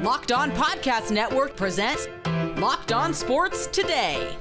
Locked On Podcast Network presents Locked On Sports Today.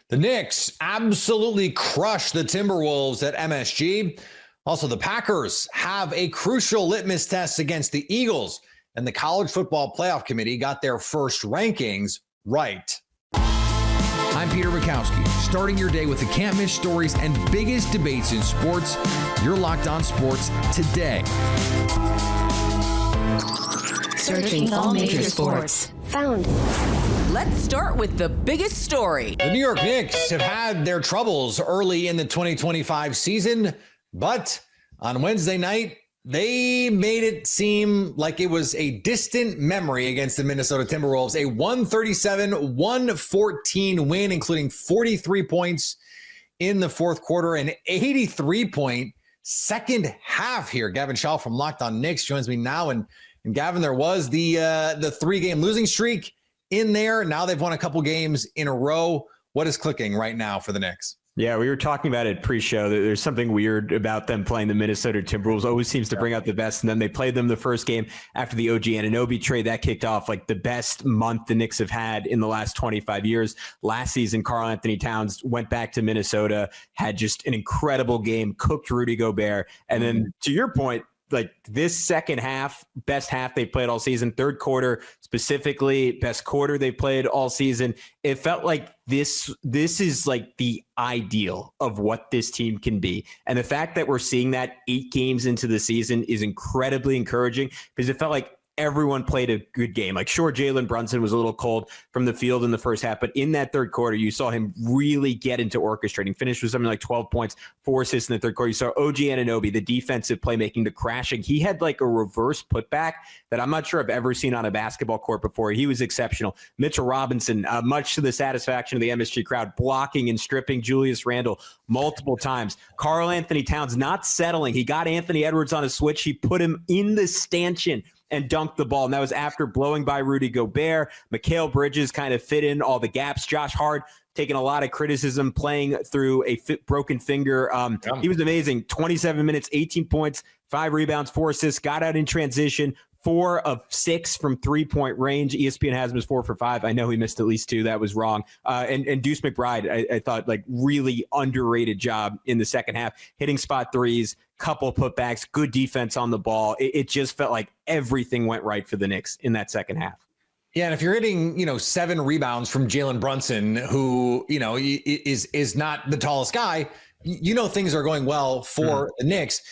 The Knicks absolutely crushed the Timberwolves at MSG. Also, the Packers have a crucial litmus test against the Eagles, and the College Football Playoff Committee got their first rankings right. I'm Peter Bukowski, starting your day with the can't-miss stories and biggest debates in sports. You're Locked On Sports Today. Searching all major sports. Found. Let's start with the biggest story. The New York Knicks have had their troubles early in the 2025 season, but on Wednesday night, they made it seem like it was a distant memory against the Minnesota Timberwolves, a 137-114 win, including 43 points in the fourth quarter, an 83-point second half here. Gavin Shaw from Locked On Knicks joins me now. And Gavin, there was the three-game losing streak in there. Now they've won a couple games in a row. What is clicking right now for the Knicks? Yeah, we were talking about it pre-show. There's something weird about them playing the Minnesota Timberwolves. Always seems to bring out the best. And then they played them the first game after the OG Anunoby trade. That kicked off like the best month the Knicks have had in the last 25 years. Last season, Karl Anthony Towns went back to Minnesota, had just an incredible game, cooked Rudy Gobert. And then to your point, like this second half, best half they played all season. Third quarter, specifically, best quarter they played all season. It felt like this is like the ideal of what this team can be. And the fact that we're seeing that 8 games into the season is incredibly encouraging because it felt like everyone played a good game. Like, sure, Jalen Brunson was a little cold from the field in the first half, but in that third quarter, you saw him really get into orchestrating. Finished with something like 12 points, 4 assists in the third quarter. You saw OG Anunoby, the defensive playmaking, the crashing. He had like a reverse putback that I'm not sure I've ever seen on a basketball court before. He was exceptional. Mitchell Robinson, much to the satisfaction of the MSG crowd, blocking and stripping Julius Randle multiple times. Karl Anthony Towns not settling. He got Anthony Edwards on a switch. He put him in the stanchion and dunked the ball. And that was after blowing by Rudy Gobert. Mikal Bridges kind of fit in all the gaps. Josh Hart taking a lot of criticism, playing through a broken finger. He was amazing. 27 minutes, 18 points, 5 rebounds, 4 assists, got out in transition, 4 of 6 from 3-point range. ESPN has him as 4 for 5. I know he missed at least 2. That was wrong. And Deuce McBride, I thought, like, really underrated job in the second half, hitting spot threes, couple putbacks, good defense on the ball. It just felt like everything went right for the Knicks in that second half. Yeah, and if you're getting, 7 rebounds from Jalen Brunson, who, is not the tallest guy, things are going well for the Knicks.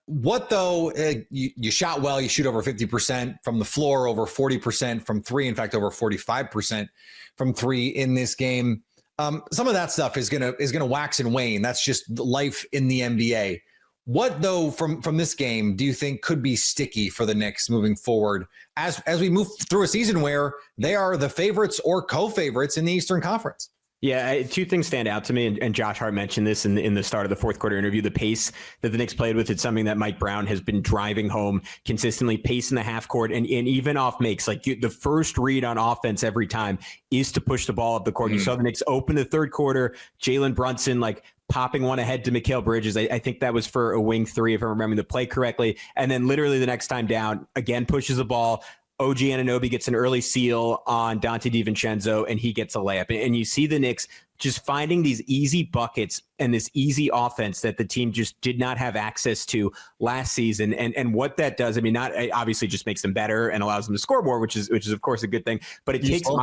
What though? You shot well. You shoot over 50% from the floor, over 40% from 3. In fact, over 45% from 3 in this game. Some of that stuff is gonna wax and wane. That's just life in the NBA. What though from this game do you think could be sticky for the Knicks moving forward as we move through a season where they are the favorites or co-favorites in the Eastern Conference? Yeah, 2 things stand out to me, and Josh Hart mentioned this in the start of the fourth quarter interview. The pace that the Knicks played with, it's something that Mike Brown has been driving home consistently, pace in the half court, and even off makes. Like, the first read on offense every time is to push the ball up the court. You saw the Knicks open the third quarter, Jalen Brunson, like, popping one ahead to Mikal Bridges. I think that was for a wing 3, if I'm remembering the play correctly. And then literally the next time down, again, pushes the ball. OG Anunoby gets an early seal on Dante DiVincenzo, and he gets a layup. And you see the Knicks just finding these easy buckets and this easy offense that the team just did not have access to last season. And what that does, it obviously just makes them better and allows them to score more, which is of course a good thing. But it Useful.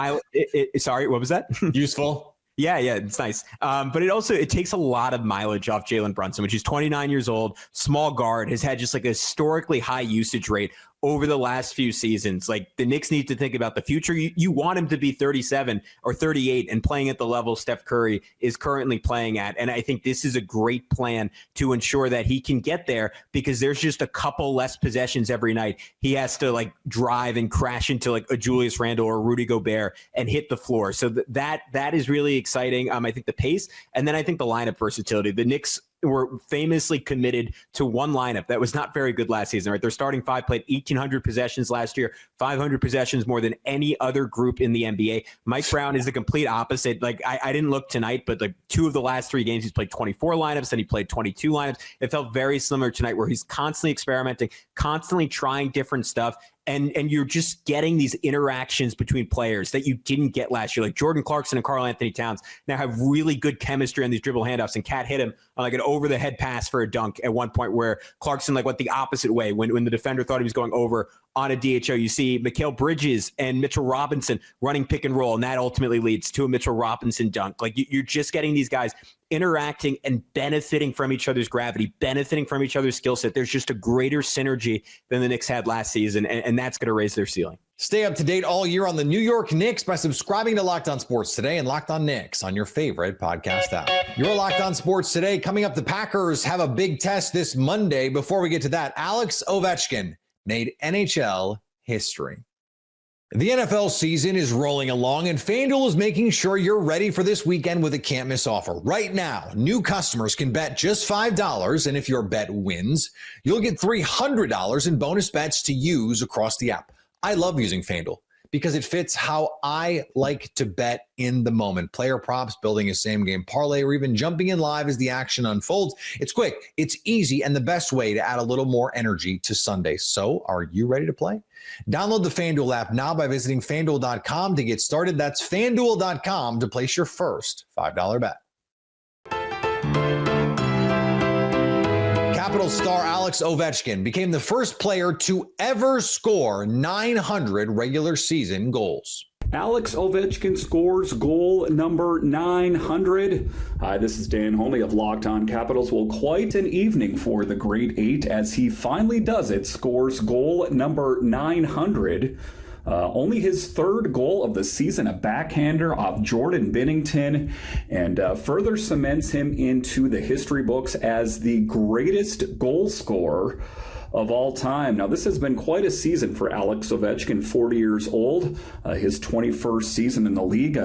Sorry, what was that? Useful. Yeah, it's nice. But it takes a lot of mileage off Jalen Brunson, which is 29 years old, small guard, has had just like a historically high usage rate over the last few seasons. Like, the Knicks need to think about the future. You want him to be 37 or 38 and playing at the level Steph Curry is currently playing at. And I think this is a great plan to ensure that he can get there, because there's just a couple less possessions every night. He has to like drive and crash into like a Julius Randle or Rudy Gobert and hit the floor. So that is really exciting. I think the pace, and then I think the lineup versatility. The Knicks were famously committed to one lineup that was not very good last season, right? Their starting five played 1,800 possessions last year, 500 possessions more than any other group in the NBA. Mike Brown is the complete opposite. Like, I didn't look tonight, but like 2 of the last 3 games, he's played 24 lineups, then he played 22 lineups. It felt very similar tonight, where he's constantly experimenting, constantly trying different stuff. And you're just getting these interactions between players that you didn't get last year. Like Jordan Clarkson and Karl Anthony Towns now have really good chemistry on these dribble handoffs, and Cat hit him on like an over-the-head pass for a dunk at one point, where Clarkson like went the opposite way when the defender thought he was going over on a DHO. You see Mikal Bridges and Mitchell Robinson running pick and roll, and that ultimately leads to a Mitchell Robinson dunk. Like, you're just getting these guys interacting and benefiting from each other's gravity, benefiting from each other's skill set. There's just a greater synergy than the Knicks had last season, and that's going to raise their ceiling. Stay up to date all year on the New York Knicks by subscribing to Locked On Sports Today and Locked On Knicks on your favorite podcast app. You're Locked On Sports Today. Coming up, the Packers have a big test this Monday. Before we get to that, Alex Ovechkin made NHL history. The NFL season is rolling along, and FanDuel is making sure you're ready for this weekend with a can't-miss offer. Right now, new customers can bet just $5, and if your bet wins, you'll get $300 in bonus bets to use across the app. I love using FanDuel because it fits how I like to bet in the moment. Player props, building a same-game parlay, or even jumping in live as the action unfolds. It's quick, it's easy, and the best way to add a little more energy to Sunday. So, are you ready to play? Download the FanDuel app now by visiting FanDuel.com to get started. That's FanDuel.com to place your first $5 bet. Capitals star Alex Ovechkin became the first player to ever score 900 regular season goals. Alex Ovechkin scores goal number 900. Hi, this is Dan Holney of Locked On Capitals. Well, quite an evening for the Great Eight as he finally does it, scores goal number 900. Only his third goal of the season, a backhander off Jordan Binnington, and further cements him into the history books as the greatest goal scorer of all time. Now, this has been quite a season for Alex Ovechkin, 40 years old, his 21st season in the league.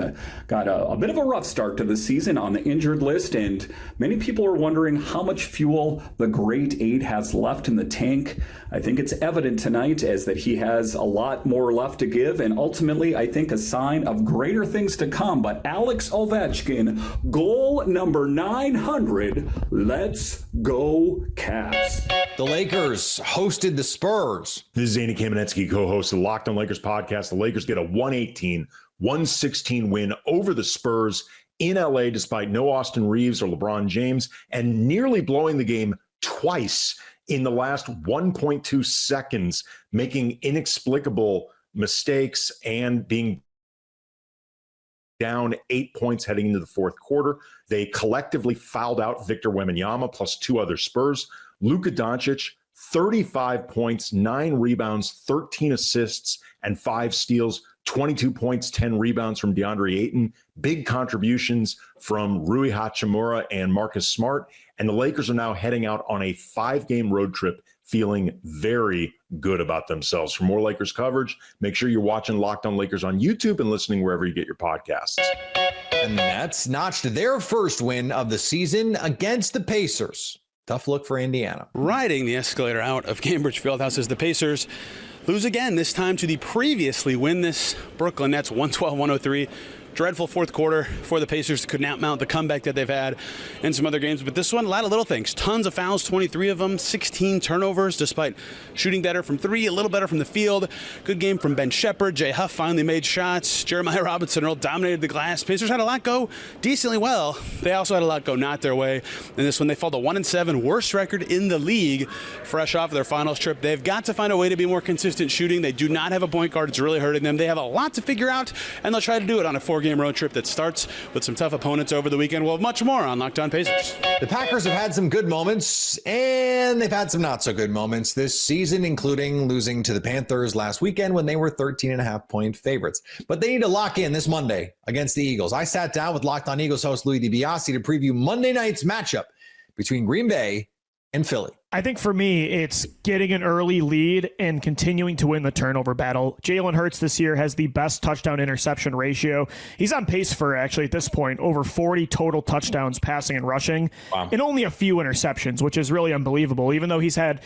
Got a bit of a rough start to the season on the injured list, and many people are wondering how much fuel the Great Eight has left in the tank. I think it's evident tonight as that he has a lot more left to give, and ultimately, I think a sign of greater things to come. But Alex Ovechkin, goal number 900. Let's go, Caps. The Lakers hosted the Spurs. This is Zany Kamenetsky, co-host of the Locked On Lakers podcast. The Lakers get a 118-116 win over the Spurs in LA, despite no Austin Reeves or LeBron James, and nearly blowing the game twice in the last 1.2 seconds, making inexplicable mistakes and being down 8 points heading into the fourth quarter. They collectively fouled out Victor Wembanyama plus 2 other Spurs. Luka Doncic, 35 points, 9 rebounds, 13 assists, and 5 steals, 22 points, 10 rebounds from DeAndre Ayton. Big contributions from Rui Hachimura and Marcus Smart. And the Lakers are now heading out on a 5-game road trip, feeling very good about themselves. For more Lakers coverage, make sure you're watching Locked On Lakers on YouTube and listening wherever you get your podcasts. And the Nets notched their first win of the season against the Pacers. Tough look for Indiana. Riding the escalator out of Cambridge Fieldhouse as the Pacers lose again, this time to the previously winless Brooklyn Nets, 112-103. Dreadful fourth quarter for the Pacers. Could not mount the comeback that they've had in some other games. But this one, a lot of little things. Tons of fouls, 23 of them, 16 turnovers, despite shooting better from 3, a little better from the field. Good game from Ben Shepherd. Jay Huff finally made shots. Jeremiah Robinson Earl dominated the glass. Pacers had a lot go decently well. They also had a lot go not their way. In this one, they fall to 1-7, worst record in the league, fresh off their finals trip. They've got to find a way to be more consistent shooting. They do not have a point guard. It's really hurting them. They have a lot to figure out, and they'll try to do it on a 4-game road trip that starts with some tough opponents over the weekend. We'll have much more on Locked On Pacers. The Packers have had some good moments, and they've had some not so good moments this season, including losing to the Panthers last weekend when they were 13.5-point favorites. But they need to lock in this Monday against the Eagles. I sat down with Locked On Eagles host Louis DiBiase to preview Monday night's matchup between Green Bay and Philly. I think for me, it's getting an early lead and continuing to win the turnover battle. Jalen Hurts this year has the best touchdown interception ratio. He's on pace for, actually, at this point, over 40 total touchdowns passing and rushing, and only a few interceptions, which is really unbelievable. Even though he's had,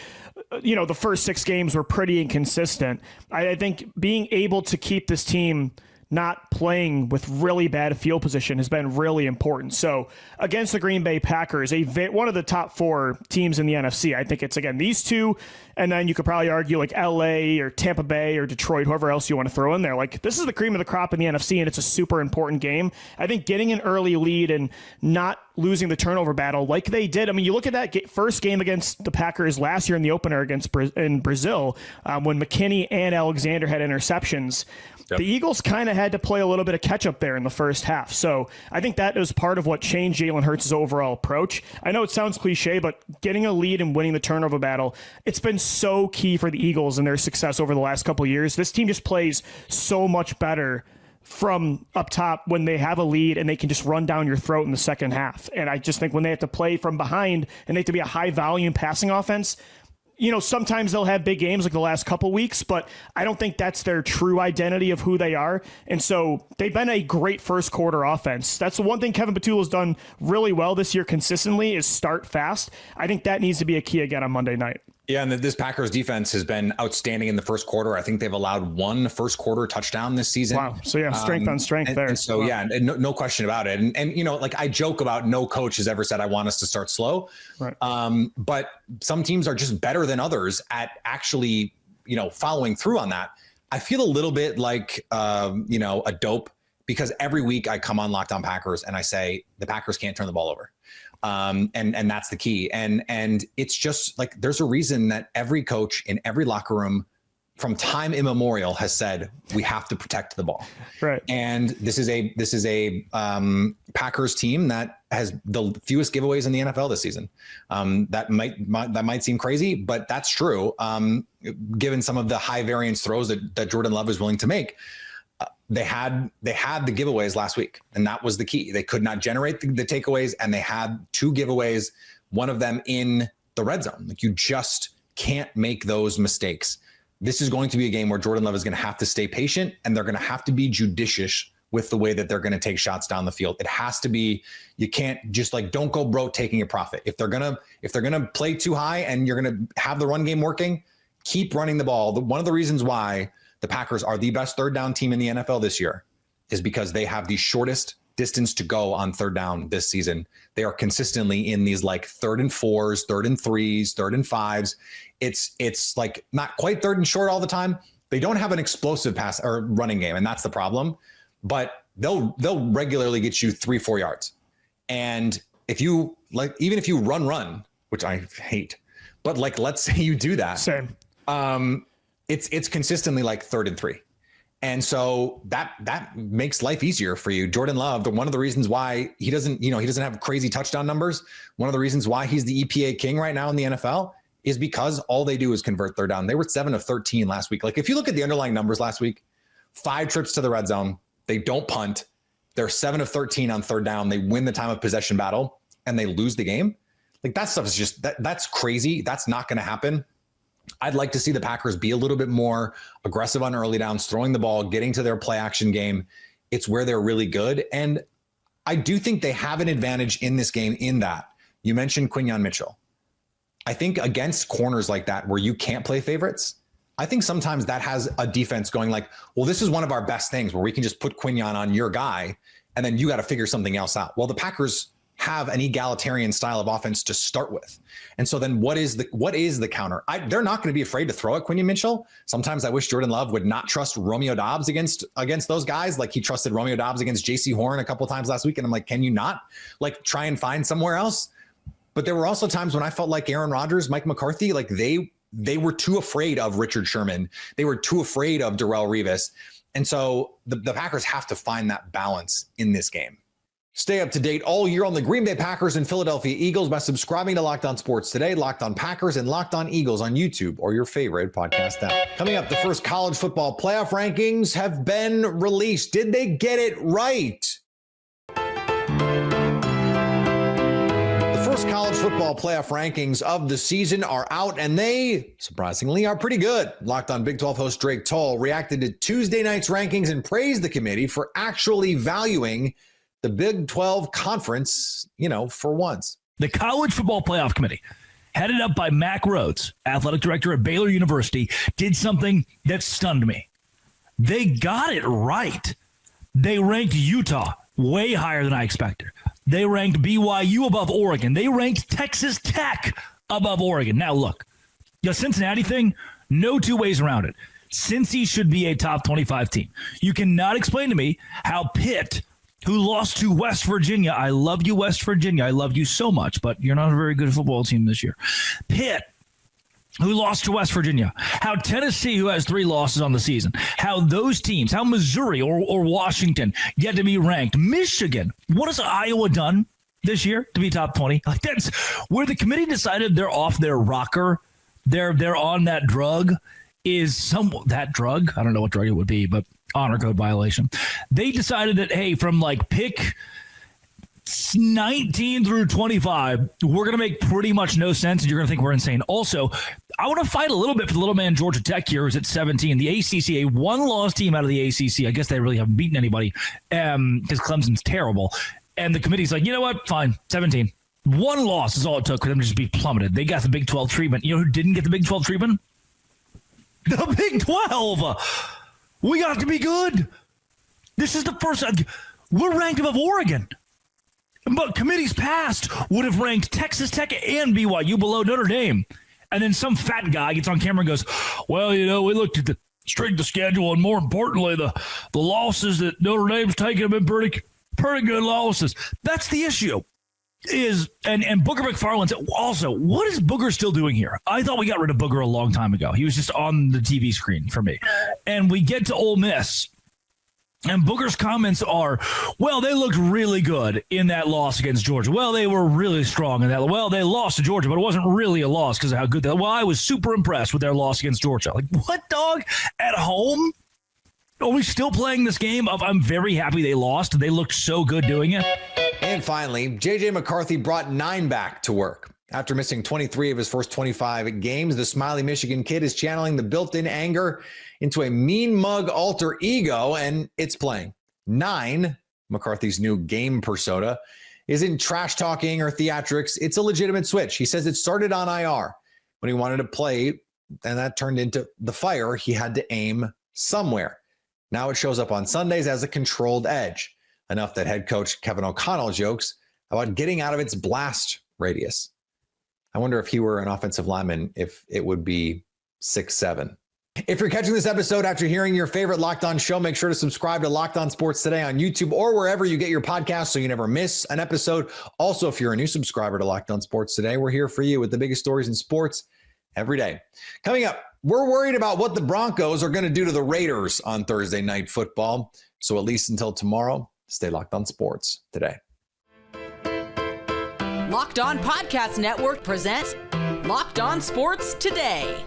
the first 6 games were pretty inconsistent. I think being able to keep this team not playing with really bad field position has been really important. So against the Green Bay Packers, one of the top 4 teams in the NFC, I think it's, again, these two, and then you could probably argue like LA or Tampa Bay or Detroit, whoever else you want to throw in there. Like, this is the cream of the crop in the NFC, and it's a super important game. I think getting an early lead and not losing the turnover battle like they did. I mean, you look at that first game against the Packers last year in the opener in Brazil, when McKinney and Alexander had interceptions. Yep. The Eagles kind of had to play a little bit of catch up there in the first half. So I think that is part of what changed Jalen Hurts' overall approach. I know it sounds cliche, but getting a lead and winning the turnover battle, it's been so key for the Eagles and their success over the last couple of years. This team just plays so much better from up top when they have a lead and they can just run down your throat in the second half. And I just think when they have to play from behind and they have to be a high volume passing offense, sometimes they'll have big games like the last couple weeks, but I don't think that's their true identity of who they are. And so they've been a great first quarter offense. That's the one thing Kevin Patullo's done really well this year consistently is start fast. I think that needs to be a key again on Monday night. Yeah, and this Packers defense has been outstanding in the first quarter. I think they've allowed 1 first quarter touchdown this season. Wow. So yeah, strength on strength there. And so, yeah, no question about it. And like I joke about no coach has ever said, I want us to start slow. Right. But some teams are just better than others at actually, following through on that. I feel a little bit like, a dope because every week I come on Locked On Packers and I say the Packers can't turn the ball over. And that's the key. And it's just like, there's a reason that every coach in every locker room from time immemorial has said, we have to protect the ball. Right. And this is a Packers team that has the fewest giveaways in the NFL this season. That might seem crazy, but that's true. Given some of the high variance throws that Jordan Love is willing to make. They had the giveaways last week, and that was the key. They could not generate the takeaways, and they had 2 giveaways, one of them in the red zone. Like, you just can't make those mistakes. This is going to be a game where Jordan Love is going to have to stay patient, and they're going to have to be judicious with the way that they're going to take shots down the field. It has to be, you can't just don't go broke taking a profit. If they're going to play too high and you're going to have the run game working, keep running the ball. One of the reasons why the Packers are the best third down team in the NFL this year is because they have the shortest distance to go on third down this season. They are consistently in these 3rd and 4s, 3rd and 3s, 3rd and 5s. It's like not quite 3rd and short all the time. They don't have an explosive pass or running game, and that's the problem. But they'll regularly get you 3-4 yards. And if you even if you run, which I hate, but let's say you do that. Same. It's consistently 3rd and 3. And so that makes life easier for you. Jordan Love, one of the reasons why he doesn't have crazy touchdown numbers. One of the reasons why he's the EPA king right now in the NFL is because all they do is convert third down. They were 7 of 13 last week. If you look at the underlying numbers last week, 5 trips to the red zone. They don't punt. They're 7 of 13 on third down. They win the time of possession battle and they lose the game. That stuff is just, that's crazy. That's not going to happen. I'd like to see the Packers be a little bit more aggressive on early downs, throwing the ball, getting to their play action game. It's where they're really good. And I do think they have an advantage in this game in that you mentioned Quinyon Mitchell. I think against corners like that, where you can't play favorites, I think sometimes that has a defense going well, this is one of our best things where we can just put Quinyon on your guy and then you got to figure something else out. Well, the Packers have an egalitarian style of offense to start with. And so then what is the counter? They're not going to be afraid to throw at Quinyon Mitchell. Sometimes I wish Jordan Love would not trust Romeo Doubs against those guys. He trusted Romeo Doubs against JC Horn a couple of times last week. And I'm can you not try and find somewhere else? But there were also times when I felt like Aaron Rodgers, Mike McCarthy, they were too afraid of Richard Sherman. They were too afraid of Darrelle Revis. And so the Packers have to find that balance in this game. Stay up to date all year on the Green Bay Packers and Philadelphia Eagles by subscribing to Locked On Sports Today, Locked On Packers, and Locked On Eagles on YouTube or your favorite podcast app. Coming up, the first college football playoff rankings have been released. Did they get it right? The first college football playoff rankings of the season are out, and they, surprisingly, are pretty good. Locked On Big 12 host Drake Toll reacted to Tuesday night's rankings and praised the committee for actually valuing the Big 12 conference, for once. The College Football Playoff Committee, headed up by Mack Rhoades, athletic director at Baylor University, did something that stunned me. They got it right. They ranked Utah way higher than I expected. They ranked BYU above Oregon. They ranked Texas Tech above Oregon. Now, look, the Cincinnati thing, no two ways around it. Cincy should be a top 25 team. You cannot explain to me how Pitt, who lost to West Virginia, I love you, West Virginia, I love you so much, but you're not a very good football team this year. Pitt, who lost to West Virginia, how Tennessee, who has 3 losses on the season, how those teams, how Missouri or Washington get to be ranked. Michigan, what has Iowa done this year to be top 20? Like, that's where the committee decided they're off their rocker. They're on that drug. That drug? I don't know what drug it would be, but honor code violation. They decided that, hey, from pick 19 through 25, we're going to make pretty much no sense, and you're going to think we're insane. Also, I want to fight a little bit for the little man Georgia Tech here, who's at 17. The ACC, a one-loss team out of the ACC. I guess they really haven't beaten anybody because Clemson's terrible. And the committee's like, you know what? Fine, 17. One loss is all it took for them to just be plummeted. They got the Big 12 treatment. You know who didn't get the Big 12 treatment? The Big 12. We got to be good. This is the first. We're ranked above Oregon. But committees past would have ranked Texas Tech and BYU below Notre Dame. And then some fat guy gets on camera and goes, well, we looked at the strength of schedule, and more importantly, the losses that Notre Dame's taken have been pretty good losses. That's the issue. And Booger McFarland's also, what is Booger still doing here? I thought we got rid of Booger a long time ago. He was just on the TV screen for me. And we get to Ole Miss, and Booger's comments are, well, they looked really good in that loss against Georgia. Well, they were really strong in that. Well, they lost to Georgia, but it wasn't really a loss because of how good they were. Well, I was super impressed with their loss against Georgia. Like, what, dog? At home? Are we still playing this game of I'm very happy they lost? They looked so good doing it. And finally, J.J. McCarthy brought 9 back to work. After missing 23 of his first 25 games, the smiley Michigan kid is channeling the built-in anger into a mean mug alter ego, and it's playing. 9, McCarthy's new game persona, isn't trash talking or theatrics. It's a legitimate switch. He says it started on IR when he wanted to play, and that turned into the fire he had to aim somewhere. Now it shows up on Sundays as a controlled edge, enough that head coach Kevin O'Connell jokes about getting out of its blast radius. I wonder if he were an offensive lineman, if it would be 6'7". If you're catching this episode after hearing your favorite Locked On show, make sure to subscribe to Locked On Sports Today on YouTube or wherever you get your podcasts so you never miss an episode. Also, if you're a new subscriber to Locked On Sports Today, we're here for you with the biggest stories in sports every day. Coming up, we're worried about what the Broncos are going to do to the Raiders on Thursday Night Football. So at least until tomorrow, stay locked on sports today. Locked On Podcast Network presents Locked On Sports Today.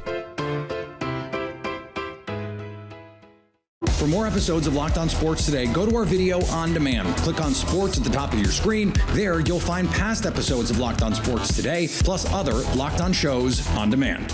For more episodes of Locked On Sports Today, go to our video on demand. Click on sports at the top of your screen. There, you'll find past episodes of Locked On Sports Today, plus other Locked On shows on demand.